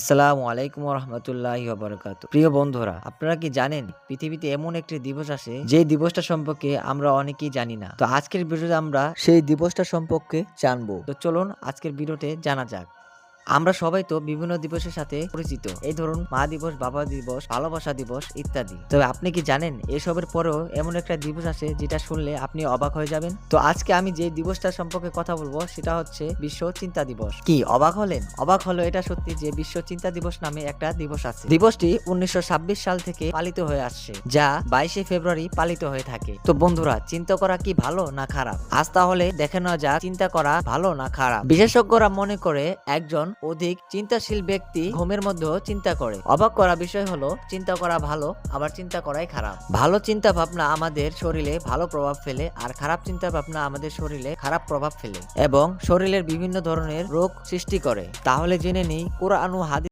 আসসালামু আলাইকুম রহমতুল্লাহি বারাকাতু। প্রিয় বন্ধুরা, আপনারা কি জানেন পৃথিবীতে এমন একটি দিবস আছে যে দিবসটা সম্পর্কে আমরা অনেকেই জানি না। তো আজকের ভিডিওতে আমরা সেই দিবসটা সম্পর্কে জানবো। তো চলুন আজকের ভিডিওতে জানা যাক। আমরা সবাই তো বিভিন্ন দিবসের সাথে পরিচিত, এই ধরুন মা দিবস, বাবা দিবস, ভালোবাসা দিবস ইত্যাদি। তবে আপনি কি জানেন এসবের পরেও এমন একটা দিবস আছে যেটা শুনলে আপনি অবাক হয়ে যাবেন? তো আজকে আমি যে দিবসটা সম্পর্কে কথা বলবো সেটা হচ্ছে বিশ্ব চিন্তা দিবস। কি অবাক হলেন? অবাক হলো এটা সত্যি যে বিশ্ব চিন্তা দিবস নামে একটা দিবস আছে। দিবসটি 1926 সাল থেকে পালিত হয়ে আসছে, যা 22শে ফেব্রুয়ারি পালিত হয়ে থাকে। তো বন্ধুরা, চিন্তা করা কি ভালো না খারাপ? আজ তাহলে দেখে নেওয়া যাক চিন্তা করা ভালো না খারাপ। বিশেষজ্ঞরা মনে করে একজন অধিক চিন্তাশীল ব্যক্তি ঘুমের মধ্যেও চিন্তা করে। অবাক করা বিষয় হলো চিন্তা করা ভালো, আবার চিন্তা করাই খারাপ। ভালো চিন্তা ভাবনা আমাদের শরীরে ভালো প্রভাব ফেলে, আর খারাপ চিন্তা ভাবনা আমাদের শরীরে খারাপ প্রভাব ফেলে এবং শরীরের বিভিন্ন ধরনের রোগ সৃষ্টি করে। তাহলে জেনে নিই কোরআন ও হাদিস